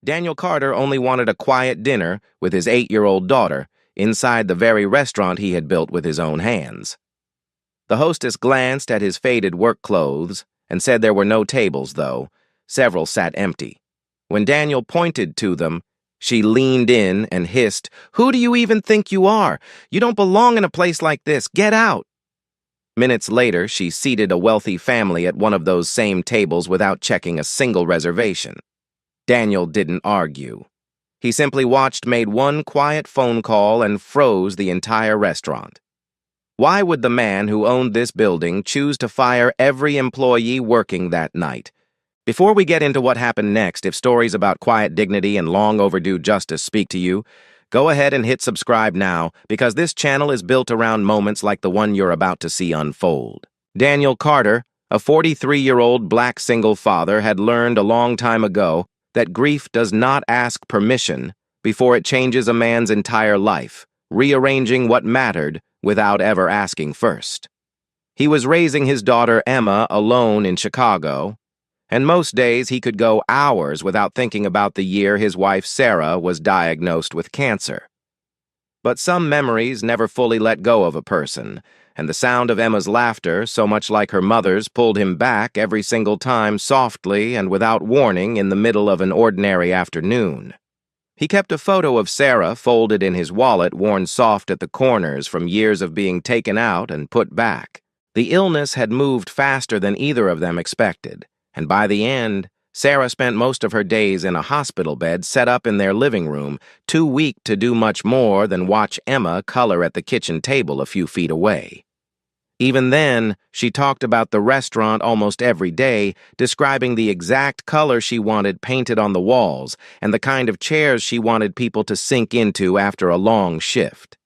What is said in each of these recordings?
Daniel Carter only wanted a quiet dinner with his 8-year-old daughter inside the very restaurant he had built with his own hands. The hostess glanced at his faded work clothes and said there were no tables, though. Several sat empty. When Daniel pointed to them, she leaned in and hissed, "Who do you even think you are? You don't belong in a place like this. Get out!" Minutes later, she seated a wealthy family at one of those same tables without checking a single reservation. Daniel didn't argue. He simply watched, made one quiet phone call, and froze the entire restaurant. Why would the man who owned this building choose to fire every employee working that night? Before we get into what happened next, if stories about quiet dignity and long overdue justice speak to you, go ahead and hit subscribe now, because this channel is built around moments like the one you're about to see unfold. Daniel Carter, a 43-year-old black single father, had learned a long time ago that grief does not ask permission before it changes a man's entire life, rearranging what mattered without ever asking first. He was raising his daughter Emma alone in Chicago, and most days he could go hours without thinking about the year his wife Sarah was diagnosed with cancer. But some memories never fully let go of a person, and the sound of Emma's laughter, so much like her mother's, pulled him back every single time, softly and without warning, in the middle of an ordinary afternoon. He kept a photo of Sarah folded in his wallet, worn soft at the corners from years of being taken out and put back. The illness had moved faster than either of them expected, and by the end, Sarah spent most of her days in a hospital bed set up in their living room, too weak to do much more than watch Emma color at the kitchen table a few feet away. Even then, she talked about the restaurant almost every day, describing the exact color she wanted painted on the walls and the kind of chairs she wanted people to sink into after a long shift.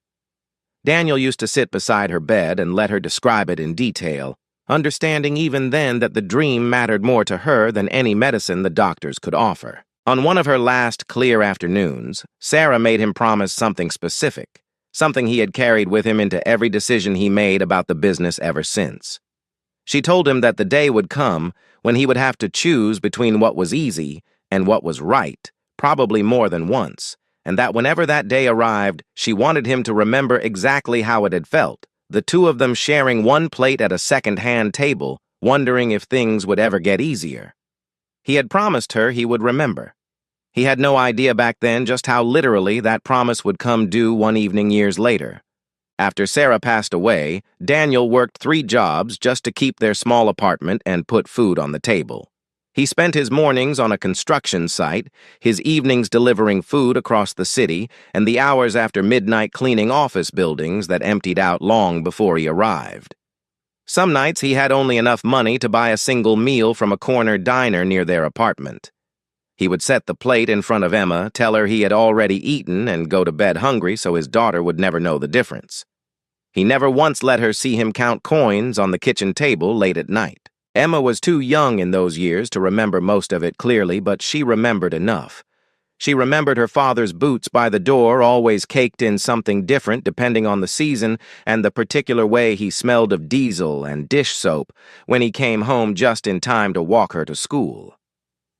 Daniel used to sit beside her bed and let her describe it in detail, understanding even then that the dream mattered more to her than any medicine the doctors could offer. On one of her last clear afternoons, Sarah made him promise something specific, something he had carried with him into every decision he made about the business ever since. She told him that the day would come when he would have to choose between what was easy and what was right, probably more than once, and that whenever that day arrived, she wanted him to remember exactly how it had felt, the two of them sharing one plate at a second-hand table, wondering if things would ever get easier. He had promised her he would remember. He had no idea back then just how literally that promise would come due one evening years later. After Sarah passed away, Daniel worked 3 jobs just to keep their small apartment and put food on the table. He spent his mornings on a construction site, his evenings delivering food across the city, and the hours after midnight cleaning office buildings that emptied out long before he arrived. Some nights he had only enough money to buy a single meal from a corner diner near their apartment. He would set the plate in front of Emma, tell her he had already eaten, and go to bed hungry so his daughter would never know the difference. He never once let her see him count coins on the kitchen table late at night. Emma was too young in those years to remember most of it clearly, but she remembered enough. She remembered her father's boots by the door, always caked in something different depending on the season, and the particular way he smelled of diesel and dish soap when he came home just in time to walk her to school.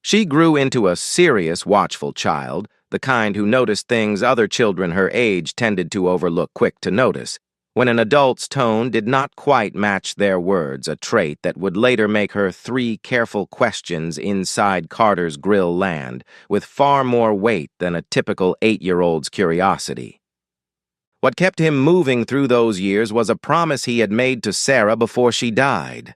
She grew into a serious, watchful child, the kind who noticed things other children her age tended to overlook quick to notice, when an adult's tone did not quite match their words, a trait that would later make her 3 careful questions inside Carter's grill land, with far more weight than a typical 8-year-old's curiosity. What kept him moving through those years was a promise he had made to Sarah before she died.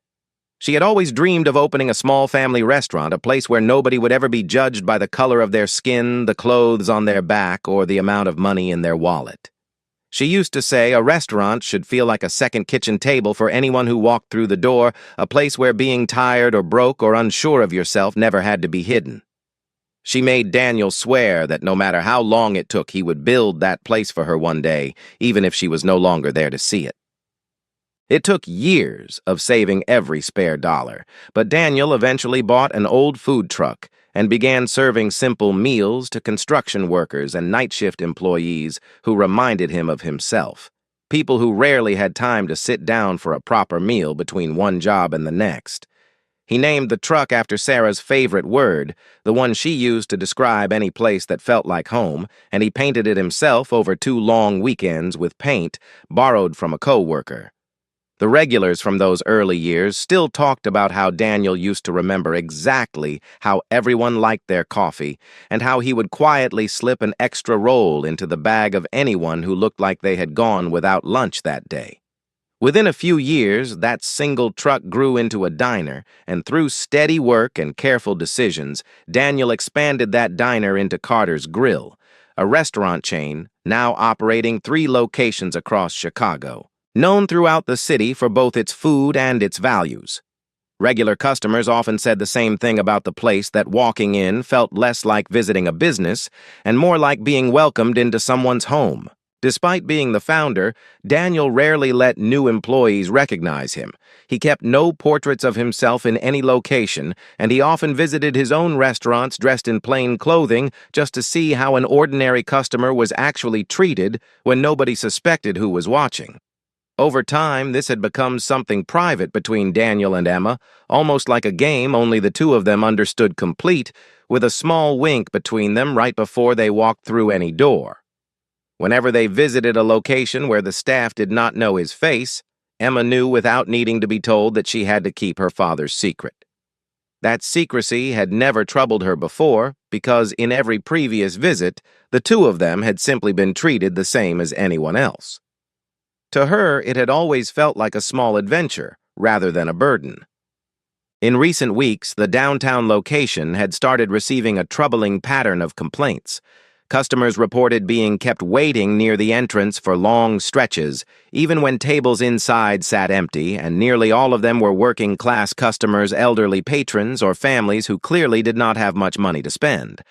She had always dreamed of opening a small family restaurant, a place where nobody would ever be judged by the color of their skin, the clothes on their back, or the amount of money in their wallet. She used to say a restaurant should feel like a second kitchen table for anyone who walked through the door, a place where being tired or broke or unsure of yourself never had to be hidden. She made Daniel swear that no matter how long it took, he would build that place for her one day, even if she was no longer there to see it. It took years of saving every spare dollar, but Daniel eventually bought an old food truck and began serving simple meals to construction workers and night shift employees who reminded him of himself, people who rarely had time to sit down for a proper meal between one job and the next. He named the truck after Sarah's favorite word, the one she used to describe any place that felt like home, and he painted it himself over 2 long weekends with paint borrowed from a co-worker. The regulars from those early years still talked about how Daniel used to remember exactly how everyone liked their coffee and how he would quietly slip an extra roll into the bag of anyone who looked like they had gone without lunch that day. Within a few years, that single truck grew into a diner, and through steady work and careful decisions, Daniel expanded that diner into Carter's Grill, a restaurant chain now operating 3 locations across Chicago, known throughout the city for both its food and its values. Regular customers often said the same thing about the place, that walking in felt less like visiting a business and more like being welcomed into someone's home. Despite being the founder, Daniel rarely let new employees recognize him. He kept no portraits of himself in any location, and he often visited his own restaurants dressed in plain clothing just to see how an ordinary customer was actually treated when nobody suspected who was watching. Over time, this had become something private between Daniel and Emma, almost like a game only the two of them understood complete, with a small wink between them right before they walked through any door. Whenever they visited a location where the staff did not know his face, Emma knew without needing to be told that she had to keep her father's secret. That secrecy had never troubled her before, because in every previous visit, the two of them had simply been treated the same as anyone else. To her, it had always felt like a small adventure, rather than a burden. In recent weeks, the downtown location had started receiving a troubling pattern of complaints. Customers reported being kept waiting near the entrance for long stretches, even when tables inside sat empty, and nearly all of them were working-class customers, elderly patrons, or families who clearly did not have much money to spend.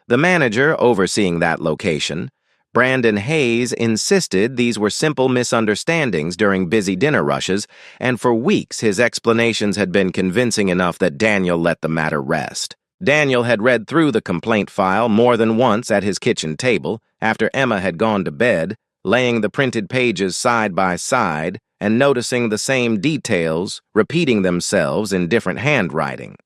The manager overseeing that location, Brandon Hayes, insisted these were simple misunderstandings during busy dinner rushes, and for weeks his explanations had been convincing enough that Daniel let the matter rest. Daniel had read through the complaint file more than once at his kitchen table after Emma had gone to bed, laying the printed pages side by side and noticing the same details repeating themselves in different handwriting.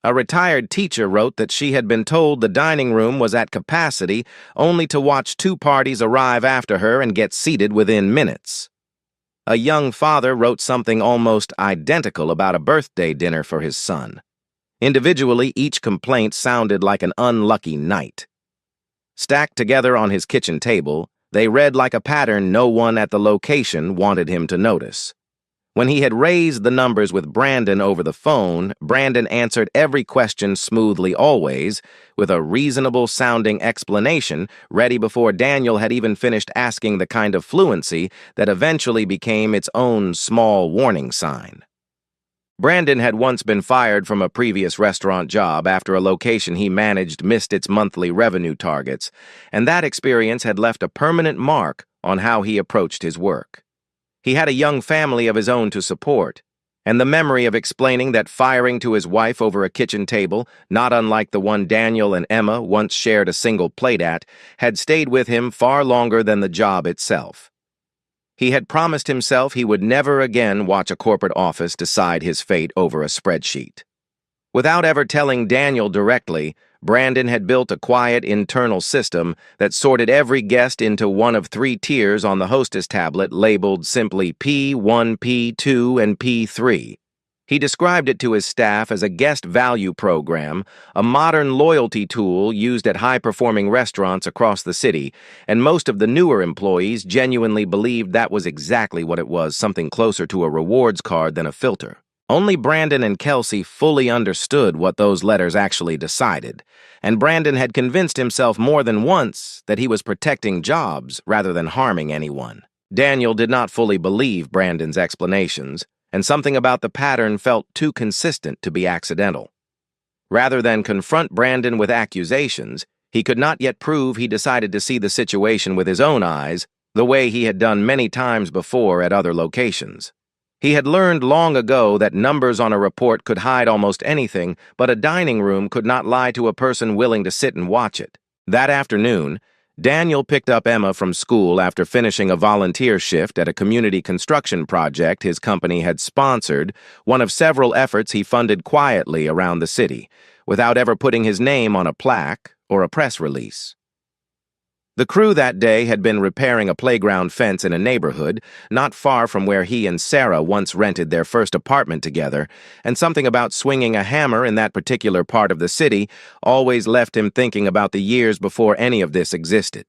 A retired teacher wrote that she had been told the dining room was at capacity only to watch 2 parties arrive after her and get seated within minutes. A young father wrote something almost identical about a birthday dinner for his son. Individually, each complaint sounded like an unlucky night. Stacked together on his kitchen table, they read like a pattern no one at the location wanted him to notice. When he had raised the numbers with Brandon over the phone, Brandon answered every question smoothly always, with a reasonable-sounding explanation ready before Daniel had even finished asking the kind of fluency that eventually became its own small warning sign. Brandon had once been fired from a previous restaurant job after a location he managed missed its monthly revenue targets, and that experience had left a permanent mark on how he approached his work. He had a young family of his own to support, and the memory of explaining that firing to his wife over a kitchen table, not unlike the one Daniel and Emma once shared a single plate at, had stayed with him far longer than the job itself. He had promised himself he would never again watch a corporate office decide his fate over a spreadsheet. Without ever telling Daniel directly, Brandon had built a quiet internal system that sorted every guest into one of 3 tiers on the hostess tablet labeled simply P1, P2, and P3. He described it to his staff as a guest value program, a modern loyalty tool used at high-performing restaurants across the city, and most of the newer employees genuinely believed that was exactly what it was, something closer to a rewards card than a filter. Only Brandon and Kelsey fully understood what those letters actually decided, and Brandon had convinced himself more than once that he was protecting jobs rather than harming anyone. Daniel did not fully believe Brandon's explanations, and something about the pattern felt too consistent to be accidental. Rather than confront Brandon with accusations, he could not yet prove he decided to see the situation with his own eyes, the way he had done many times before at other locations. He had learned long ago that numbers on a report could hide almost anything, but a dining room could not lie to a person willing to sit and watch it. That afternoon, Daniel picked up Emma from school after finishing a volunteer shift at a community construction project his company had sponsored, one of several efforts he funded quietly around the city, without ever putting his name on a plaque or a press release. The crew that day had been repairing a playground fence in a neighborhood not far from where he and Sarah once rented their first apartment together, and something about swinging a hammer in that particular part of the city always left him thinking about the years before any of this existed.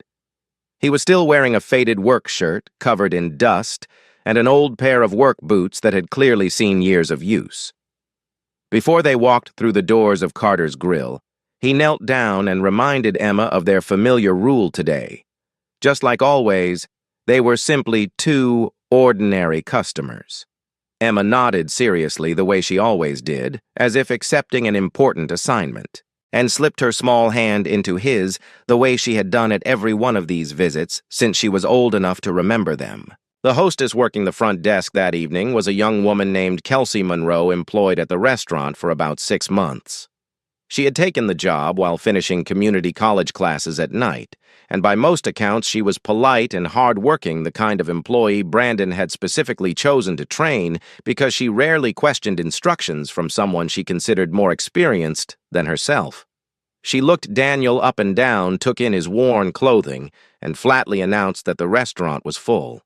He was still wearing a faded work shirt covered in dust and an old pair of work boots that had clearly seen years of use. Before they walked through the doors of Carter's Grill, he knelt down and reminded Emma of their familiar rule today. Just like always, they were simply two ordinary customers. Emma nodded seriously the way she always did, as if accepting an important assignment, and slipped her small hand into his the way she had done at every one of these visits since she was old enough to remember them. The hostess working the front desk that evening was a young woman named Kelsey Monroe, employed at the restaurant for about 6 months. She had taken the job while finishing community college classes at night, and by most accounts she was polite and hard-working, the kind of employee Brandon had specifically chosen to train because she rarely questioned instructions from someone she considered more experienced than herself. She looked Daniel up and down, took in his worn clothing, and flatly announced that the restaurant was full.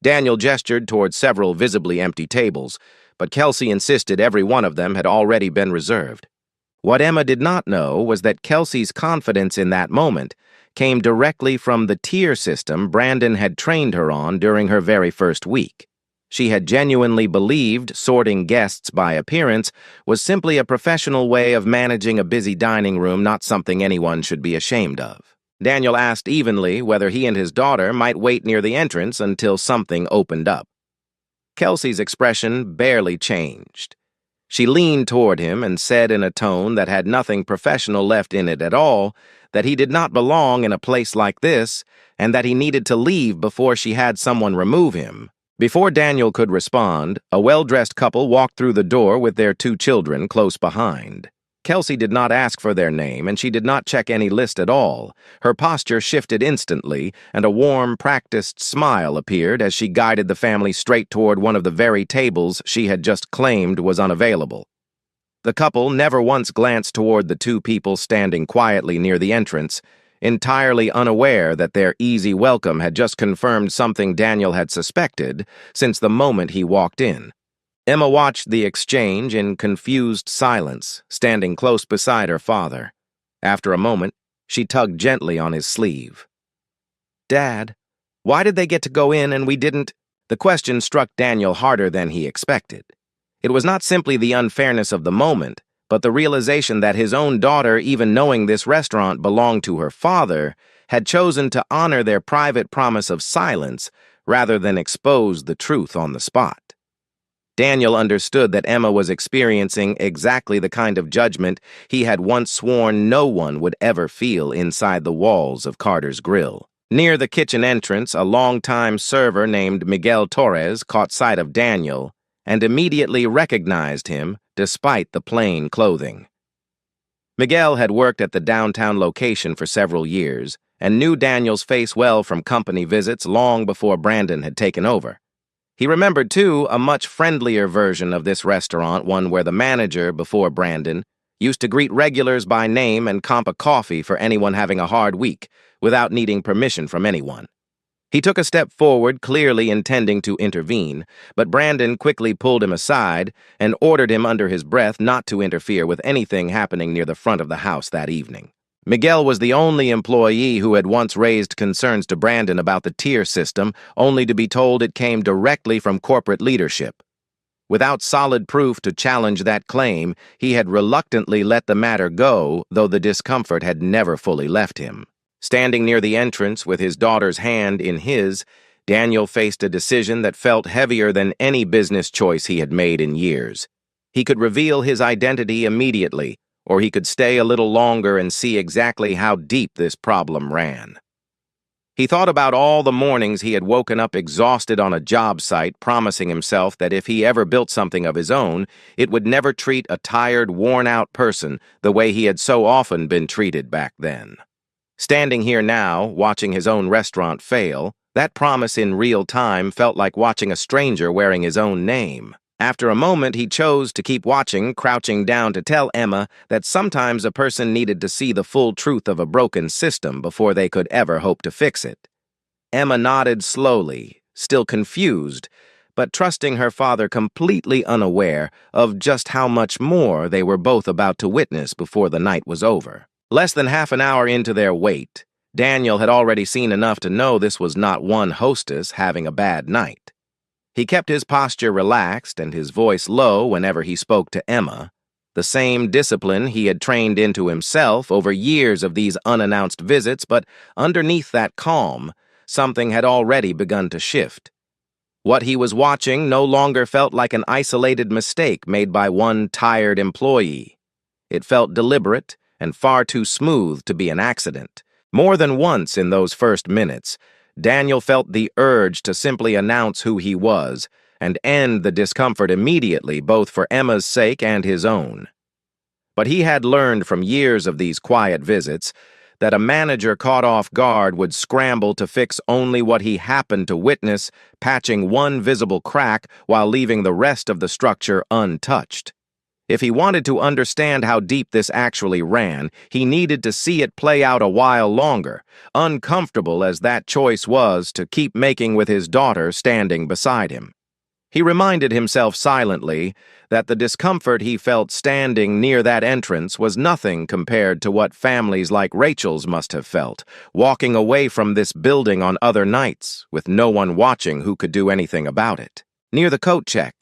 Daniel gestured toward several visibly empty tables, but Kelsey insisted every one of them had already been reserved. What Emma did not know was that Kelsey's confidence in that moment came directly from the tier system Brandon had trained her on during her very first week. She had genuinely believed sorting guests by appearance was simply a professional way of managing a busy dining room, not something anyone should be ashamed of. Daniel asked evenly whether he and his daughter might wait near the entrance until something opened up. Kelsey's expression barely changed. She leaned toward him and said in a tone that had nothing professional left in it at all that he did not belong in a place like this and that he needed to leave before she had someone remove him. Before Daniel could respond, a well-dressed couple walked through the door with their 2 children close behind. Kelsey did not ask for their name, and she did not check any list at all. Her posture shifted instantly, and a warm, practiced smile appeared as she guided the family straight toward one of the very tables she had just claimed was unavailable. The couple never once glanced toward the 2 people standing quietly near the entrance, entirely unaware that their easy welcome had just confirmed something Daniel had suspected since the moment he walked in. Emma watched the exchange in confused silence, standing close beside her father. After a moment, she tugged gently on his sleeve. "Dad, why did they get to go in and we didn't?" The question struck Daniel harder than he expected. It was not simply the unfairness of the moment, but the realization that his own daughter, even knowing this restaurant belonged to her father, had chosen to honor their private promise of silence rather than expose the truth on the spot. Daniel understood that Emma was experiencing exactly the kind of judgment he had once sworn no one would ever feel inside the walls of Carter's Grill. Near the kitchen entrance, a longtime server named Miguel Torres caught sight of Daniel and immediately recognized him despite the plain clothing. Miguel had worked at the downtown location for several years and knew Daniel's face well from company visits long before Brandon had taken over. He remembered, too, a much friendlier version of this restaurant, one where the manager, before Brandon, used to greet regulars by name and comp a coffee for anyone having a hard week, without needing permission from anyone. He took a step forward, clearly intending to intervene, but Brandon quickly pulled him aside and ordered him under his breath not to interfere with anything happening near the front of the house that evening. Miguel was the only employee who had once raised concerns to Brandon about the tier system, only to be told it came directly from corporate leadership. Without solid proof to challenge that claim, he had reluctantly let the matter go, though the discomfort had never fully left him. Standing near the entrance with his daughter's hand in his, Daniel faced a decision that felt heavier than any business choice he had made in years. He could reveal his identity immediately, or he could stay a little longer and see exactly how deep this problem ran. He thought about all the mornings he had woken up exhausted on a job site, promising himself that if he ever built something of his own, it would never treat a tired, worn-out person the way he had so often been treated back then. Standing here now, watching his own restaurant fail, that promise in real time felt like watching a stranger wearing his own name. After a moment, he chose to keep watching, crouching down to tell Emma that sometimes a person needed to see the full truth of a broken system before they could ever hope to fix it. Emma nodded slowly, still confused, but trusting her father, completely unaware of just how much more they were both about to witness before the night was over. Less than half an hour into their wait, Daniel had already seen enough to know this was not one hostess having a bad night. He kept his posture relaxed and his voice low whenever he spoke to Emma, the same discipline he had trained into himself over years of these unannounced visits, but underneath that calm, something had already begun to shift. What he was watching no longer felt like an isolated mistake made by one tired employee. It felt deliberate and far too smooth to be an accident. More than once in those first minutes, Daniel felt the urge to simply announce who he was and end the discomfort immediately, both for Emma's sake and his own. But he had learned from years of these quiet visits that a manager caught off guard would scramble to fix only what he happened to witness, patching one visible crack while leaving the rest of the structure untouched. If he wanted to understand how deep this actually ran, he needed to see it play out a while longer, uncomfortable as that choice was to keep making with his daughter standing beside him. He reminded himself silently that the discomfort he felt standing near that entrance was nothing compared to what families like Rachel's must have felt, walking away from this building on other nights, with no one watching who could do anything about it. Near the coat check,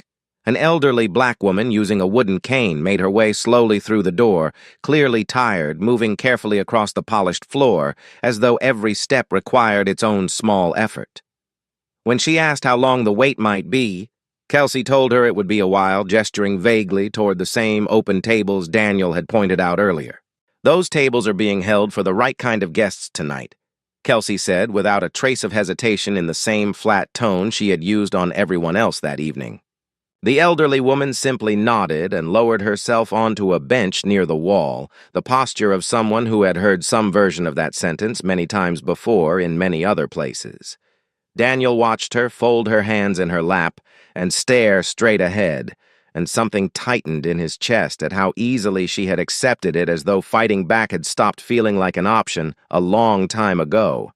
an elderly black woman using a wooden cane made her way slowly through the door, clearly tired, moving carefully across the polished floor, as though every step required its own small effort. When she asked how long the wait might be, Kelsey told her it would be a while, gesturing vaguely toward the same open tables Daniel had pointed out earlier. "Those tables are being held for the right kind of guests tonight," Kelsey said, without a trace of hesitation, in the same flat tone she had used on everyone else that evening. The elderly woman simply nodded and lowered herself onto a bench near the wall, the posture of someone who had heard some version of that sentence many times before in many other places. Daniel watched her fold her hands in her lap and stare straight ahead, and something tightened in his chest at how easily she had accepted it, as though fighting back had stopped feeling like an option a long time ago.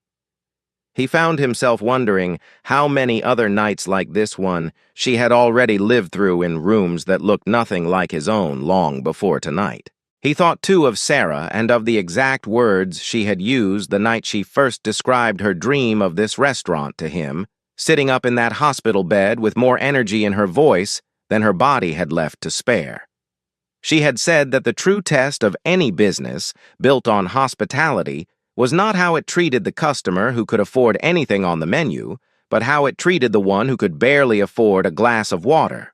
He found himself wondering how many other nights like this one she had already lived through in rooms that looked nothing like his own long before tonight. He thought, too, of Sarah and of the exact words she had used the night she first described her dream of this restaurant to him, sitting up in that hospital bed with more energy in her voice than her body had left to spare. She had said that the true test of any business built on hospitality was not how it treated the customer who could afford anything on the menu, but how it treated the one who could barely afford a glass of water.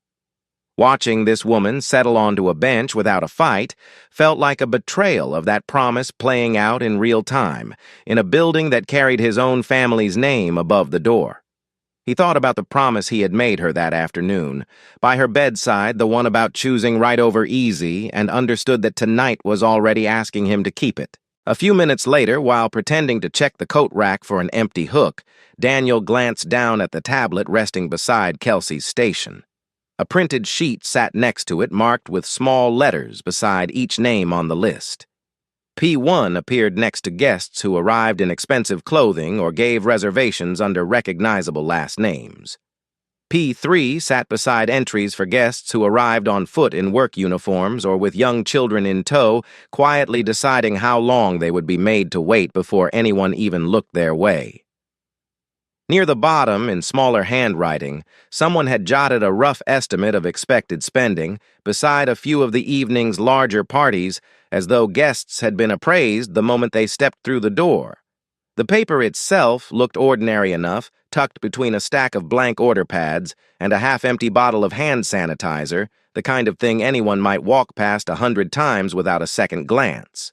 Watching this woman settle onto a bench without a fight felt like a betrayal of that promise playing out in real time, in a building that carried his own family's name above the door. He thought about the promise he had made her that afternoon, by her bedside, the one about choosing right over easy, and understood that tonight was already asking him to keep it. A few minutes later, while pretending to check the coat rack for an empty hook, Daniel glanced down at the tablet resting beside Kelsey's station. A printed sheet sat next to it, marked with small letters beside each name on the list. P1 appeared next to guests who arrived in expensive clothing or gave reservations under recognizable last names. P3 sat beside entries for guests who arrived on foot in work uniforms or with young children in tow, quietly deciding how long they would be made to wait before anyone even looked their way. Near the bottom, in smaller handwriting, someone had jotted a rough estimate of expected spending beside a few of the evening's larger parties, as though guests had been appraised the moment they stepped through the door. The paper itself looked ordinary enough, tucked between a stack of blank order pads and a half-empty bottle of hand sanitizer, the kind of thing anyone might walk past 100 times without a second glance.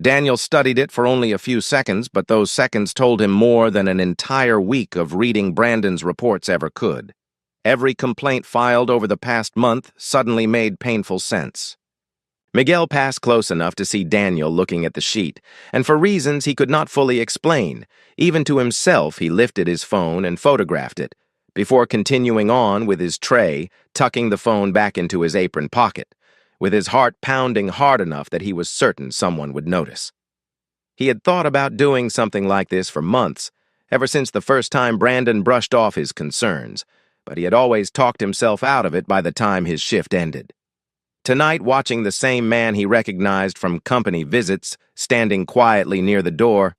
Daniel studied it for only a few seconds, but those seconds told him more than an entire week of reading Brandon's reports ever could. Every complaint filed over the past month suddenly made painful sense. Miguel passed close enough to see Daniel looking at the sheet, and for reasons he could not fully explain, even to himself he lifted his phone and photographed it, before continuing on with his tray, tucking the phone back into his apron pocket, with his heart pounding hard enough that he was certain someone would notice. He had thought about doing something like this for months, ever since the first time Brandon brushed off his concerns, but he had always talked himself out of it by the time his shift ended. Tonight, watching the same man he recognized from company visits standing quietly near the door,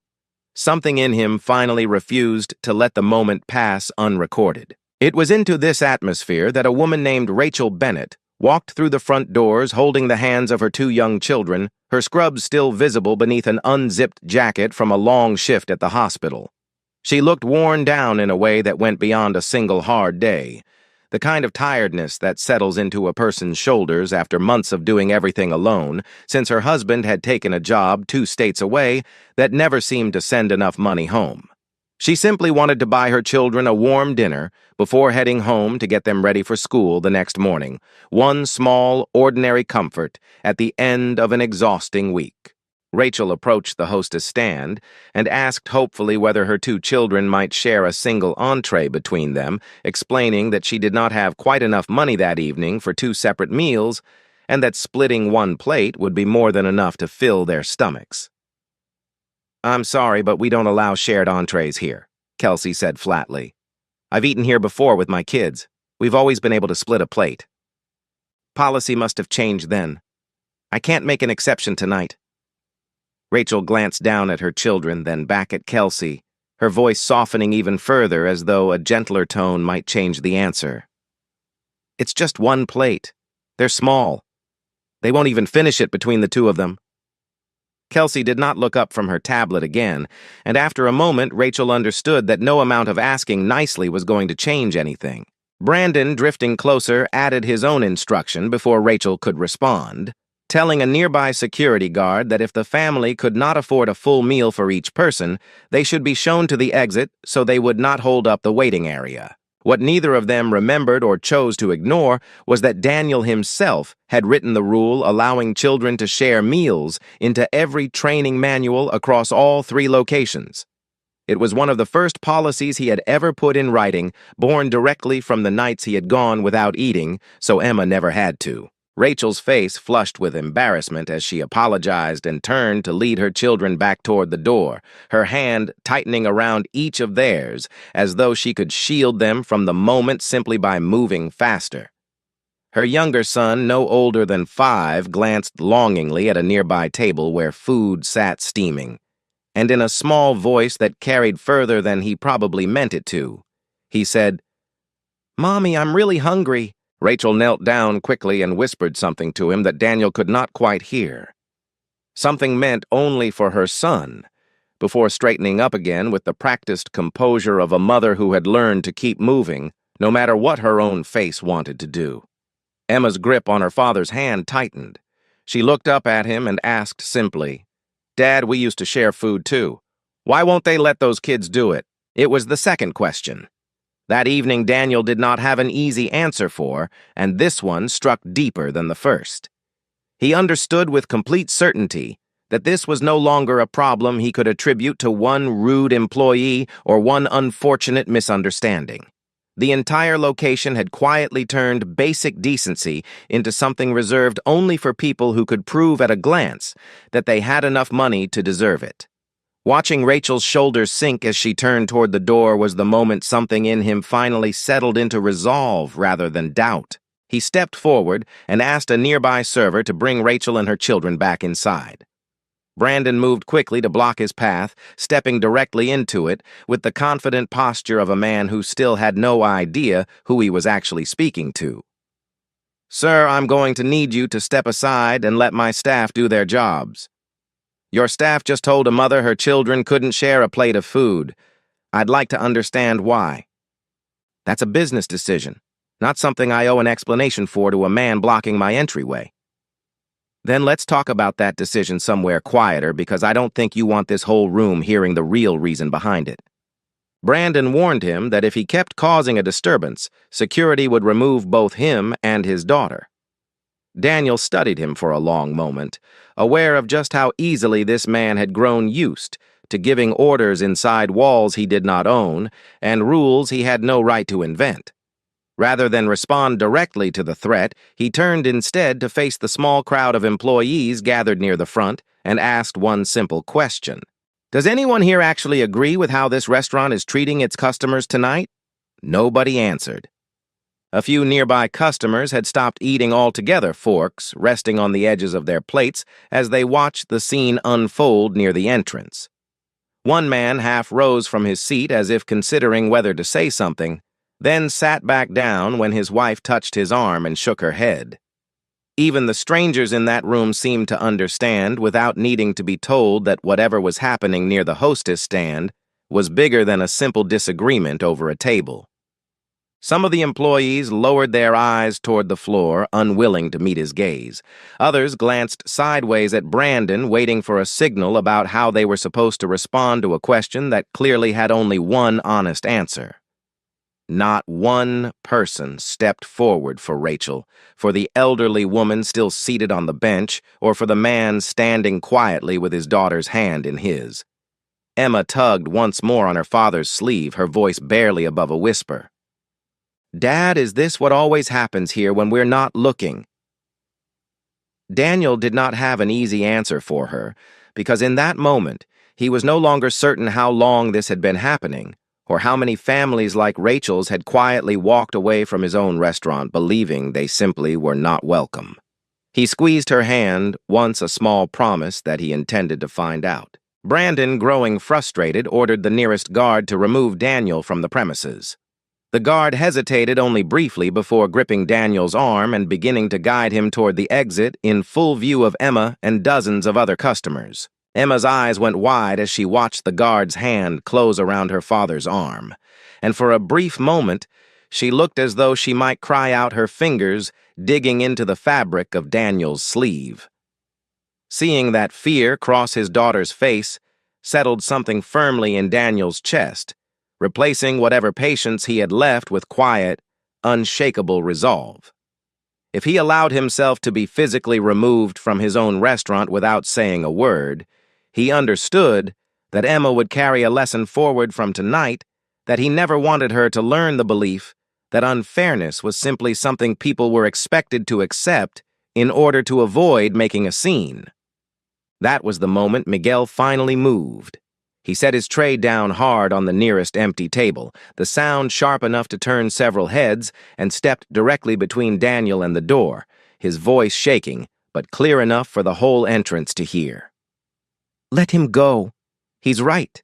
something in him finally refused to let the moment pass unrecorded. It was into this atmosphere that a woman named Rachel Bennett walked through the front doors holding the hands of her two young children, her scrubs still visible beneath an unzipped jacket from a long shift at the hospital. She looked worn down in a way that went beyond a single hard day, the kind of tiredness that settles into a person's shoulders after months of doing everything alone, since her husband had taken a job 2 states away that never seemed to send enough money home. She simply wanted to buy her children a warm dinner before heading home to get them ready for school the next morning, one small, ordinary comfort at the end of an exhausting week. Rachel approached the hostess stand and asked hopefully whether her 2 children might share a single entree between them, explaining that she did not have quite enough money that evening for 2 separate meals and that splitting one plate would be more than enough to fill their stomachs. "I'm sorry, but we don't allow shared entrees here," Kelsey said flatly. "I've eaten here before with my kids. We've always been able to split a plate. Policy must have changed then. I can't make an exception tonight." Rachel glanced down at her children, then back at Kelsey, her voice softening even further as though a gentler tone might change the answer. "It's just one plate. They're small. They won't even finish it between the 2 of them." Kelsey did not look up from her tablet again, and after a moment Rachel understood that no amount of asking nicely was going to change anything. Brandon, drifting closer, added his own instruction before Rachel could respond, telling a nearby security guard that if the family could not afford a full meal for each person, they should be shown to the exit so they would not hold up the waiting area. What neither of them remembered or chose to ignore was that Daniel himself had written the rule allowing children to share meals into every training manual across all 3 locations. It was one of the first policies he had ever put in writing, born directly from the nights he had gone without eating, so Emma never had to. Rachel's face flushed with embarrassment as she apologized and turned to lead her children back toward the door, her hand tightening around each of theirs as though she could shield them from the moment simply by moving faster. Her younger son, no older than 5, glanced longingly at a nearby table where food sat steaming, and in a small voice that carried further than he probably meant it to, he said, "Mommy, I'm really hungry." Rachel knelt down quickly and whispered something to him that Daniel could not quite hear. Something meant only for her son, before straightening up again with the practiced composure of a mother who had learned to keep moving, no matter what her own face wanted to do. Emma's grip on her father's hand tightened. She looked up at him and asked simply, "Dad, we used to share food too. Why won't they let those kids do it?" It was the second question. That evening Daniel did not have an easy answer for, and this one struck deeper than the first. He understood with complete certainty that this was no longer a problem he could attribute to one rude employee or one unfortunate misunderstanding. The entire location had quietly turned basic decency into something reserved only for people who could prove at a glance that they had enough money to deserve it. Watching Rachel's shoulders sink as she turned toward the door was the moment something in him finally settled into resolve rather than doubt. He stepped forward and asked a nearby server to bring Rachel and her children back inside. Brandon moved quickly to block his path, stepping directly into it with the confident posture of a man who still had no idea who he was actually speaking to. "Sir, I'm going to need you to step aside and let my staff do their jobs. Your staff just told a mother her children couldn't share a plate of food. I'd like to understand why." "That's a business decision, not something I owe an explanation for to a man blocking my entryway." "Then let's talk about that decision somewhere quieter because I don't think you want this whole room hearing the real reason behind it." Brandon warned him that if he kept causing a disturbance, security would remove both him and his daughter. Daniel studied him for a long moment, aware of just how easily this man had grown used to giving orders inside walls he did not own and rules he had no right to invent. Rather than respond directly to the threat, he turned instead to face the small crowd of employees gathered near the front and asked one simple question. "Does anyone here actually agree with how this restaurant is treating its customers tonight?" Nobody answered. A few nearby customers had stopped eating altogether, forks resting on the edges of their plates as they watched the scene unfold near the entrance. One man half rose from his seat as if considering whether to say something, then sat back down when his wife touched his arm and shook her head. Even the strangers in that room seemed to understand without needing to be told that whatever was happening near the hostess stand was bigger than a simple disagreement over a table. Some of the employees lowered their eyes toward the floor, unwilling to meet his gaze. Others glanced sideways at Brandon, waiting for a signal about how they were supposed to respond to a question that clearly had only one honest answer. Not one person stepped forward for Rachel, for the elderly woman still seated on the bench, or for the man standing quietly with his daughter's hand in his. Emma tugged once more on her father's sleeve, her voice barely above a whisper. "Dad, is this what always happens here when we're not looking?" Daniel did not have an easy answer for her, because in that moment, he was no longer certain how long this had been happening, or how many families like Rachel's had quietly walked away from his own restaurant believing they simply were not welcome. He squeezed her hand, once a small promise that he intended to find out. Brandon, growing frustrated, ordered the nearest guard to remove Daniel from the premises. The guard hesitated only briefly before gripping Daniel's arm and beginning to guide him toward the exit in full view of Emma and dozens of other customers. Emma's eyes went wide as she watched the guard's hand close around her father's arm, and for a brief moment, she looked as though she might cry out, her fingers digging into the fabric of Daniel's sleeve. Seeing that fear cross his daughter's face settled something firmly in Daniel's chest, replacing whatever patience he had left with quiet, unshakable resolve. If he allowed himself to be physically removed from his own restaurant without saying a word, he understood that Emma would carry a lesson forward from tonight that he never wanted her to learn, the belief that unfairness was simply something people were expected to accept in order to avoid making a scene. That was the moment Miguel finally moved. He set his tray down hard on the nearest empty table, the sound sharp enough to turn several heads, and stepped directly between Daniel and the door, his voice shaking, but clear enough for the whole entrance to hear. "Let him go. He's right.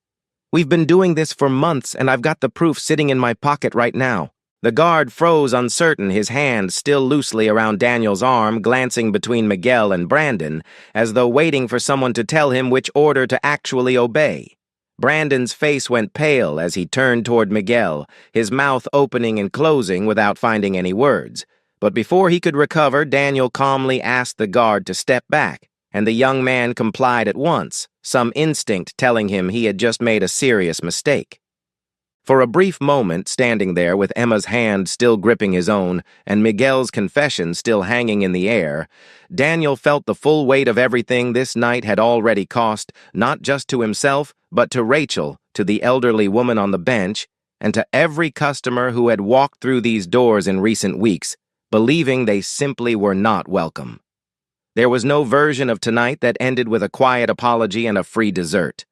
We've been doing this for months, and I've got the proof sitting in my pocket right now." The guard froze uncertain, his hand still loosely around Daniel's arm, glancing between Miguel and Brandon, as though waiting for someone to tell him which order to actually obey. Brandon's face went pale as he turned toward Miguel, his mouth opening and closing without finding any words. But before he could recover, Daniel calmly asked the guard to step back, and the young man complied at once, some instinct telling him he had just made a serious mistake. For a brief moment, standing there with Emma's hand still gripping his own and Miguel's confession still hanging in the air, Daniel felt the full weight of everything this night had already cost, not just to himself, but to Rachel, to the elderly woman on the bench, and to every customer who had walked through these doors in recent weeks, believing they simply were not welcome. There was no version of tonight that ended with a quiet apology and a free dessert.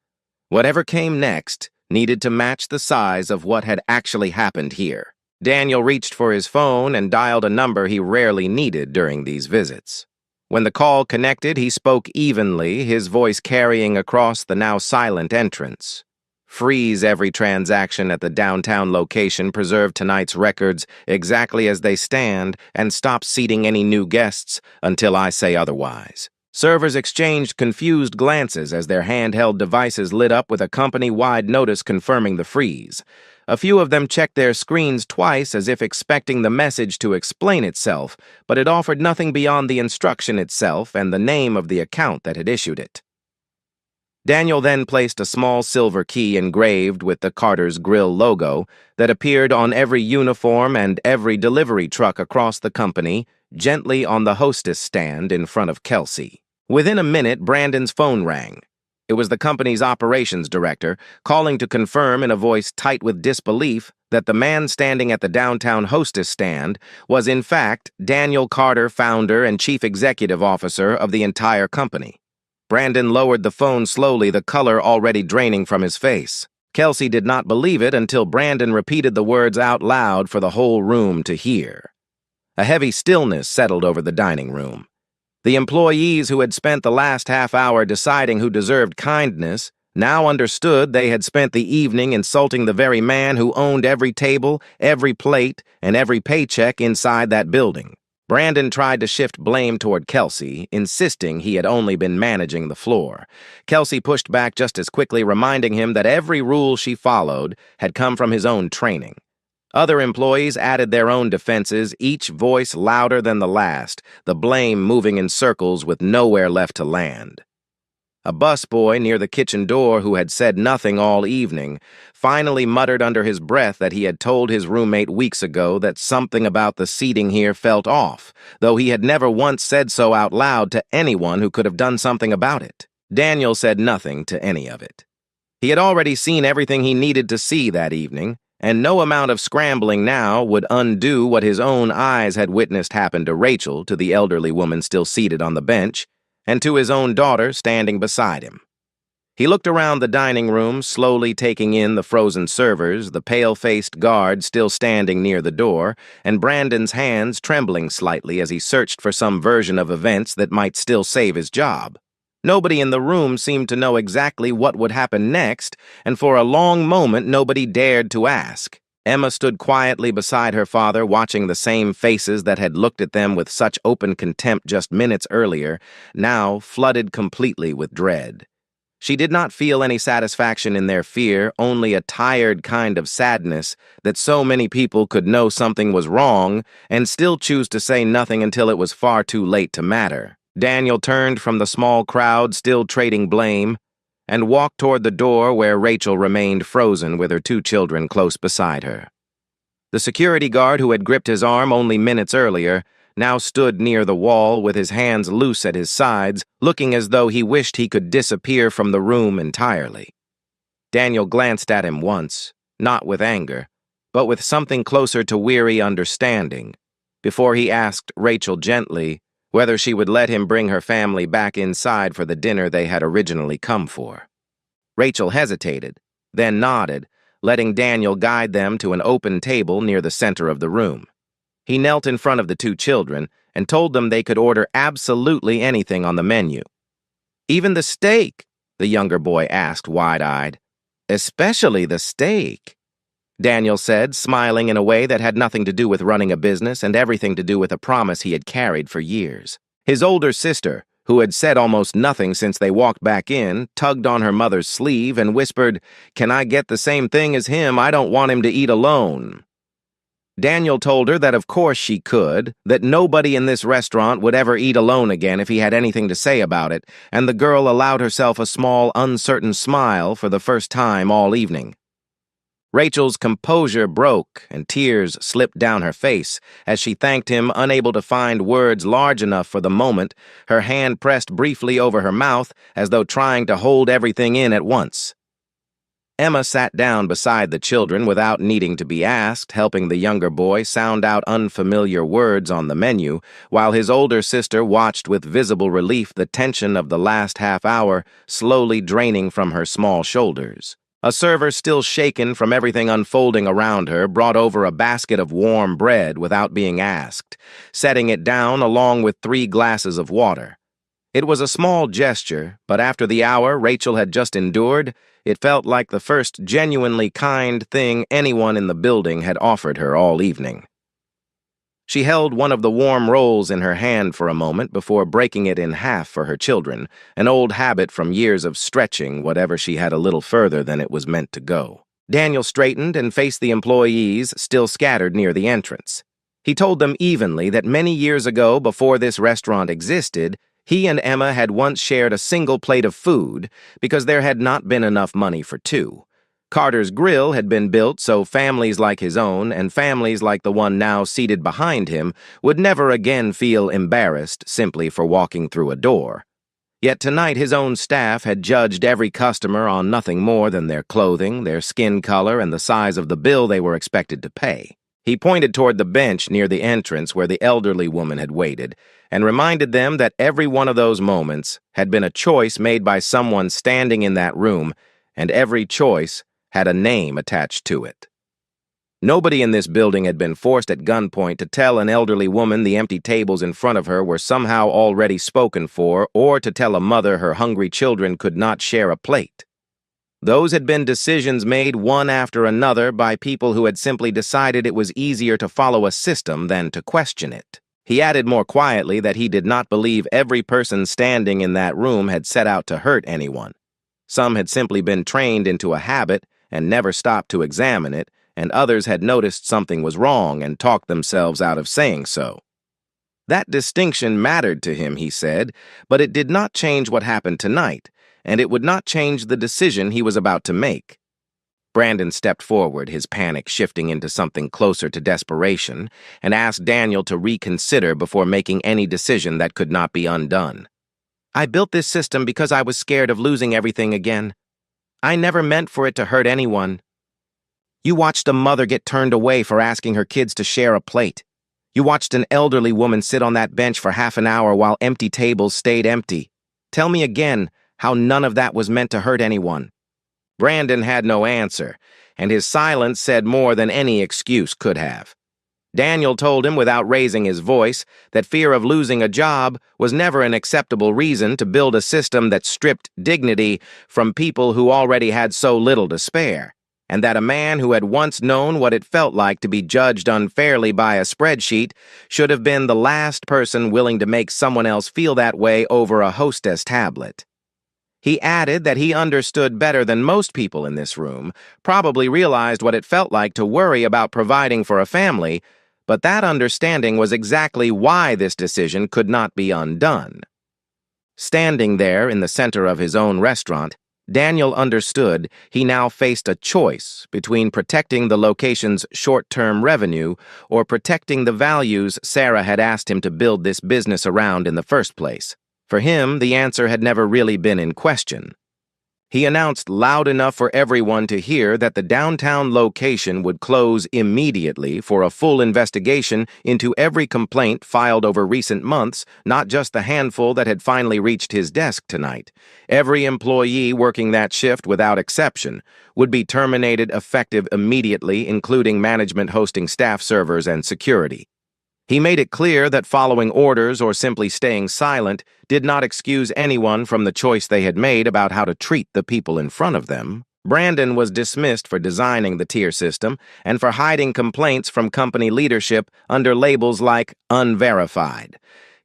Whatever came next needed to match the size of what had actually happened here. Daniel reached for his phone and dialed a number he rarely needed during these visits. When the call connected, he spoke evenly, his voice carrying across the now silent entrance. "Freeze every transaction at the downtown location, preserve tonight's records exactly as they stand, and stop seating any new guests until I say otherwise." Servers exchanged confused glances as their handheld devices lit up with a company-wide notice confirming the freeze. A few of them checked their screens twice as if expecting the message to explain itself, but it offered nothing beyond the instruction itself and the name of the account that had issued it. Daniel then placed a small silver key engraved with the Carter's Grill logo that appeared on every uniform and every delivery truck across the company gently on the hostess stand in front of Kelsey. Within a minute, Brandon's phone rang. It was the company's operations director, calling to confirm in a voice tight with disbelief that the man standing at the downtown hostess stand was in fact Daniel Carter, founder and chief executive officer of the entire company. Brandon lowered the phone slowly, the color already draining from his face. Kelsey did not believe it until Brandon repeated the words out loud for the whole room to hear. A heavy stillness settled over the dining room. The employees who had spent the last half hour deciding who deserved kindness now understood they had spent the evening insulting the very man who owned every table, every plate, and every paycheck inside that building. Brandon tried to shift blame toward Kelsey, insisting he had only been managing the floor. Kelsey pushed back just as quickly, reminding him that every rule she followed had come from his own training. Other employees added their own defenses, each voice louder than the last, the blame moving in circles with nowhere left to land. A busboy near the kitchen door, who had said nothing all evening, finally muttered under his breath that he had told his roommate weeks ago that something about the seating here felt off, though he had never once said so out loud to anyone who could have done something about it. Daniel said nothing to any of it. He had already seen everything he needed to see that evening, and no amount of scrambling now would undo what his own eyes had witnessed happen to Rachel, to the elderly woman still seated on the bench, and to his own daughter standing beside him. He looked around the dining room, slowly taking in the frozen servers, the pale-faced guard still standing near the door, and Brandon's hands trembling slightly as he searched for some version of events that might still save his job. Nobody in the room seemed to know exactly what would happen next, and for a long moment nobody dared to ask. Emma stood quietly beside her father, watching the same faces that had looked at them with such open contempt just minutes earlier, now flooded completely with dread. She did not feel any satisfaction in their fear, only a tired kind of sadness that so many people could know something was wrong and still choose to say nothing until it was far too late to matter. Daniel turned from the small crowd still trading blame and walked toward the door where Rachel remained frozen with her 2 children close beside her. The security guard who had gripped his arm only minutes earlier now stood near the wall with his hands loose at his sides, looking as though he wished he could disappear from the room entirely. Daniel glanced at him once, not with anger, but with something closer to weary understanding, before he asked Rachel gently whether she would let him bring her family back inside for the dinner they had originally come for. Rachel hesitated, then nodded, letting Daniel guide them to an open table near the center of the room. He knelt in front of the 2 children and told them they could order absolutely anything on the menu. "Even the steak?" the younger boy asked, wide-eyed. "Especially the steak," Daniel said, smiling in a way that had nothing to do with running a business and everything to do with a promise he had carried for years. His older sister, who had said almost nothing since they walked back in, tugged on her mother's sleeve and whispered, "Can I get the same thing as him? I don't want him to eat alone." Daniel told her that of course she could, that nobody in this restaurant would ever eat alone again if he had anything to say about it, and the girl allowed herself a small, uncertain smile for the first time all evening. Rachel's composure broke and tears slipped down her face as she thanked him, unable to find words large enough for the moment, her hand pressed briefly over her mouth as though trying to hold everything in at once. Emma sat down beside the children without needing to be asked, helping the younger boy sound out unfamiliar words on the menu, while his older sister watched with visible relief the tension of the last half hour slowly draining from her small shoulders. A server, still shaken from everything unfolding around her, brought over a basket of warm bread without being asked, setting it down along with 3 glasses of water. It was a small gesture, but after the hour Rachel had just endured, it felt like the first genuinely kind thing anyone in the building had offered her all evening. She held one of the warm rolls in her hand for a moment before breaking it in half for her children, an old habit from years of stretching whatever she had a little further than it was meant to go. Daniel straightened and faced the employees still scattered near the entrance. He told them evenly that many years ago, before this restaurant existed, he and Emma had once shared a single plate of food because there had not been enough money for 2. Carter's Grill had been built so families like his own and families like the one now seated behind him would never again feel embarrassed simply for walking through a door. Yet tonight his own staff had judged every customer on nothing more than their clothing, their skin color, and the size of the bill they were expected to pay. He pointed toward the bench near the entrance where the elderly woman had waited and reminded them that every one of those moments had been a choice made by someone standing in that room, and every choice had a name attached to it. Nobody in this building had been forced at gunpoint to tell an elderly woman the empty tables in front of her were somehow already spoken for, or to tell a mother her hungry children could not share a plate. Those had been decisions made one after another by people who had simply decided it was easier to follow a system than to question it. He added more quietly that he did not believe every person standing in that room had set out to hurt anyone. Some had simply been trained into a habit and never stopped to examine it, and others had noticed something was wrong and talked themselves out of saying so. That distinction mattered to him, he said, but it did not change what happened tonight, and it would not change the decision he was about to make. Brandon stepped forward, his panic shifting into something closer to desperation, and asked Daniel to reconsider before making any decision that could not be undone. "I built this system because I was scared of losing everything again. I never meant for it to hurt anyone. You watched a mother get turned away for asking her kids to share a plate. You watched an elderly woman sit on that bench for half an hour while empty tables stayed empty. Tell me again how none of that was meant to hurt anyone." Brandon had no answer, and his silence said more than any excuse could have. Daniel told him without raising his voice that fear of losing a job was never an acceptable reason to build a system that stripped dignity from people who already had so little to spare, and that a man who had once known what it felt like to be judged unfairly by a spreadsheet should have been the last person willing to make someone else feel that way over a hostess tablet. He added that he understood better than most people in this room, probably realized what it felt like to worry about providing for a family, but that understanding was exactly why this decision could not be undone. Standing there in the center of his own restaurant, Daniel understood he now faced a choice between protecting the location's short-term revenue or protecting the values Sarah had asked him to build this business around in the first place. For him, the answer had never really been in question. He announced loud enough for everyone to hear that the downtown location would close immediately for a full investigation into every complaint filed over recent months, not just the handful that had finally reached his desk tonight. Every employee working that shift without exception would be terminated effective immediately, including management hosting staff servers and security. He made it clear that following orders or simply staying silent did not excuse anyone from the choice they had made about how to treat the people in front of them. Brandon was dismissed for designing the tier system and for hiding complaints from company leadership under labels like unverified.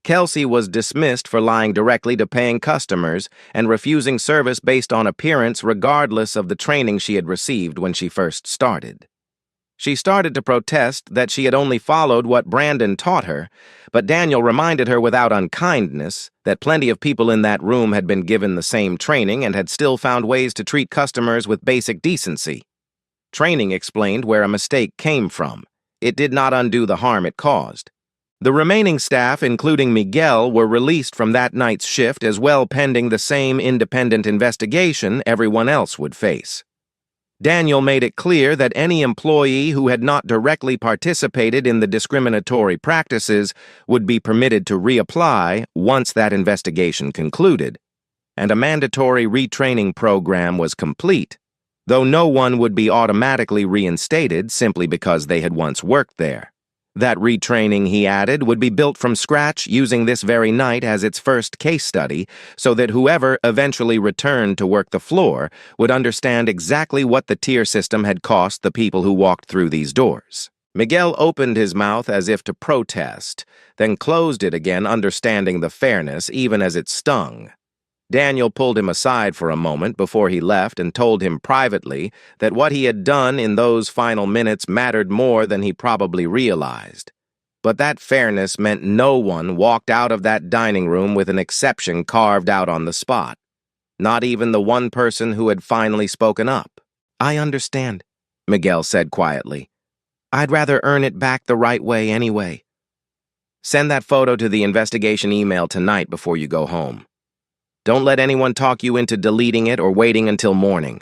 Kelsey was dismissed for lying directly to paying customers and refusing service based on appearance regardless of the training she had received when she first started. She started to protest that she had only followed what Brandon taught her, but Daniel reminded her without unkindness that plenty of people in that room had been given the same training and had still found ways to treat customers with basic decency. Training explained where a mistake came from. It did not undo the harm it caused. The remaining staff, including Miguel, were released from that night's shift as well, pending the same independent investigation everyone else would face. Daniel made it clear that any employee who had not directly participated in the discriminatory practices would be permitted to reapply once that investigation concluded, and a mandatory retraining program was complete, though no one would be automatically reinstated simply because they had once worked there. That retraining, he added, would be built from scratch using this very night as its first case study so that whoever eventually returned to work the floor would understand exactly what the tier system had cost the people who walked through these doors. Miguel opened his mouth as if to protest, then closed it again, understanding the fairness even as it stung. Daniel pulled him aside for a moment before he left and told him privately that what he had done in those final minutes mattered more than he probably realized. But that fairness meant no one walked out of that dining room with an exception carved out on the spot. Not even the one person who had finally spoken up. I understand, Miguel said quietly. I'd rather earn it back the right way anyway. Send that photo to the investigation email tonight before you go home. Don't let anyone talk you into deleting it or waiting until morning.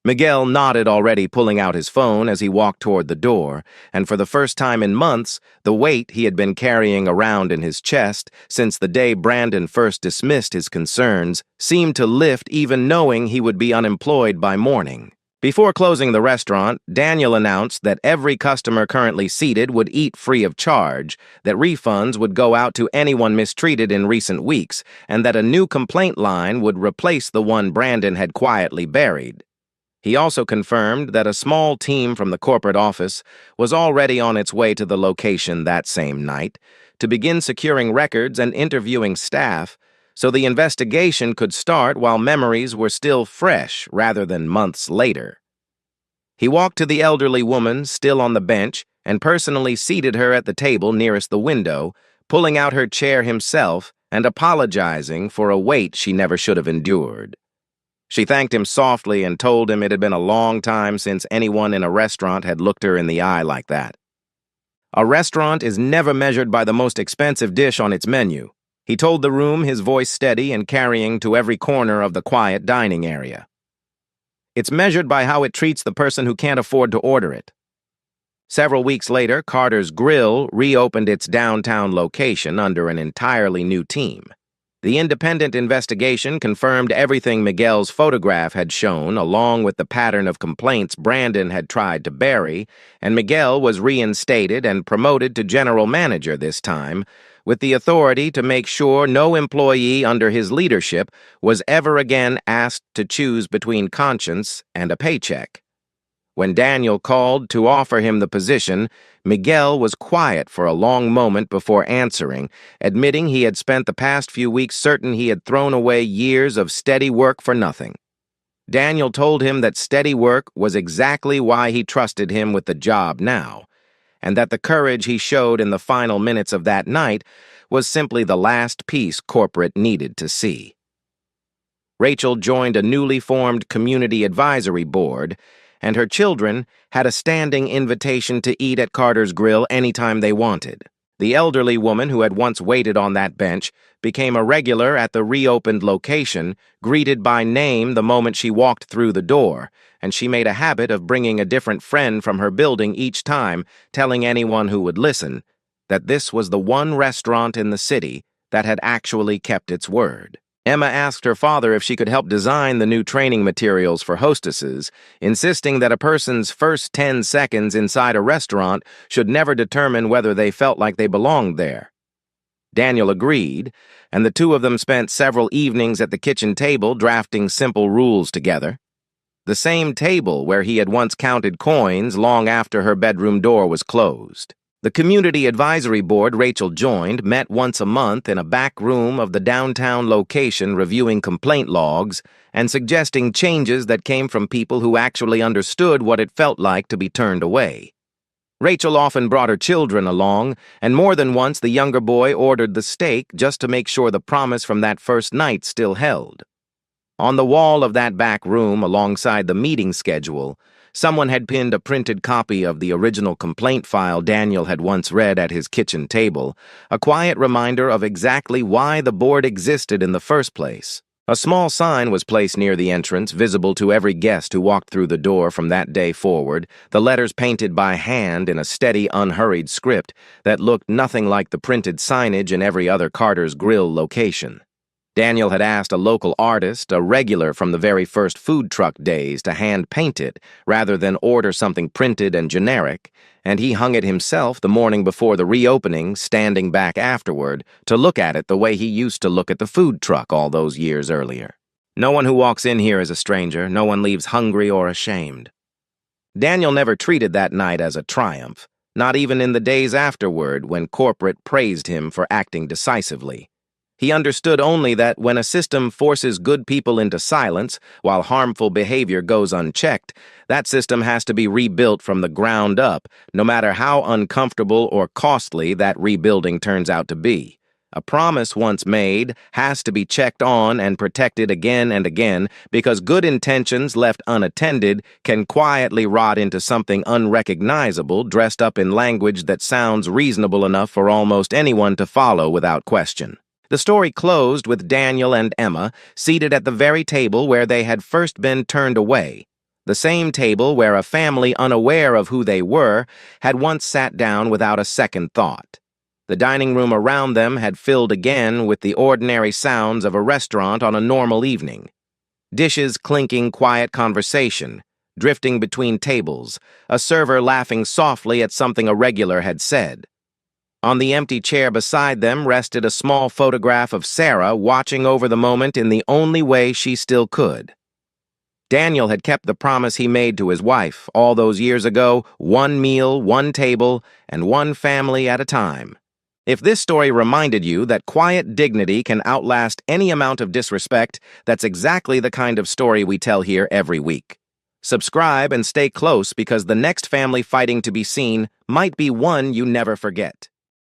Miguel nodded, already pulling out his phone as he walked toward the door, and for the first time in months, the weight he had been carrying around in his chest since the day Brandon first dismissed his concerns seemed to lift, even knowing he would be unemployed by morning. Before closing the restaurant, Daniel announced that every customer currently seated would eat free of charge, that refunds would go out to anyone mistreated in recent weeks, and that a new complaint line would replace the one Brandon had quietly buried. He also confirmed that a small team from the corporate office was already on its way to the location that same night to begin securing records and interviewing staff, so the investigation could start while memories were still fresh rather than months later. He walked to the elderly woman still on the bench and personally seated her at the table nearest the window, pulling out her chair himself and apologizing for a wait she never should have endured. She thanked him softly and told him it had been a long time since anyone in a restaurant had looked her in the eye like that. A restaurant is never measured by the most expensive dish on its menu, he told the room, his voice steady and carrying to every corner of the quiet dining area. It's measured by how it treats the person who can't afford to order it. Several weeks later, Carter's Grill reopened its downtown location under an entirely new team. The independent investigation confirmed everything Miguel's photograph had shown, along with the pattern of complaints Brandon had tried to bury, and Miguel was reinstated and promoted to general manager this time, with the authority to make sure no employee under his leadership was ever again asked to choose between conscience and a paycheck. When Daniel called to offer him the position, Miguel was quiet for a long moment before answering, admitting he had spent the past few weeks certain he had thrown away years of steady work for nothing. Daniel told him that steady work was exactly why he trusted him with the job now, and that the courage he showed in the final minutes of that night was simply the last piece corporate needed to see. Rachel joined a newly formed community advisory board, and her children had a standing invitation to eat at Carter's Grill anytime they wanted. The elderly woman who had once waited on that bench became a regular at the reopened location, greeted by name the moment she walked through the door, and she made a habit of bringing a different friend from her building each time, telling anyone who would listen that this was the one restaurant in the city that had actually kept its word. Emma asked her father if she could help design the new training materials for hostesses, insisting that a person's first 10 seconds inside a restaurant should never determine whether they felt like they belonged there. Daniel agreed, and the two of them spent several evenings at the kitchen table drafting simple rules together. The same table where he had once counted coins long after her bedroom door was closed. The community advisory board Rachel joined met once a month in a back room of the downtown location, reviewing complaint logs and suggesting changes that came from people who actually understood what it felt like to be turned away. Rachel often brought her children along, and more than once the younger boy ordered the steak just to make sure the promise from that first night still held. On the wall of that back room, alongside the meeting schedule, someone had pinned a printed copy of the original complaint file Daniel had once read at his kitchen table, a quiet reminder of exactly why the board existed in the first place. A small sign was placed near the entrance, visible to every guest who walked through the door from that day forward, the letters painted by hand in a steady, unhurried script that looked nothing like the printed signage in every other Carter's Grill location. Daniel had asked a local artist, a regular from the very first food truck days, to hand-paint it rather than order something printed and generic, and he hung it himself the morning before the reopening, standing back afterward to look at it the way he used to look at the food truck all those years earlier. No one who walks in here is a stranger, no one leaves hungry or ashamed. Daniel never treated that night as a triumph, not even in the days afterward when corporate praised him for acting decisively. He understood only that when a system forces good people into silence while harmful behavior goes unchecked, that system has to be rebuilt from the ground up, no matter how uncomfortable or costly that rebuilding turns out to be. A promise once made has to be checked on and protected again and again because good intentions left unattended can quietly rot into something unrecognizable dressed up in language that sounds reasonable enough for almost anyone to follow without question. The story closed with Daniel and Emma seated at the very table where they had first been turned away, the same table where a family unaware of who they were had once sat down without a second thought. The dining room around them had filled again with the ordinary sounds of a restaurant on a normal evening. Dishes clinking, quiet conversation, drifting between tables, a server laughing softly at something a regular had said. On the empty chair beside them rested a small photograph of Sarah watching over the moment in the only way she still could. Daniel had kept the promise he made to his wife all those years ago: one meal, one table, and one family at a time. If this story reminded you that quiet dignity can outlast any amount of disrespect, that's exactly the kind of story we tell here every week. Subscribe and stay close because the next family fighting to be seen might be one you never forget.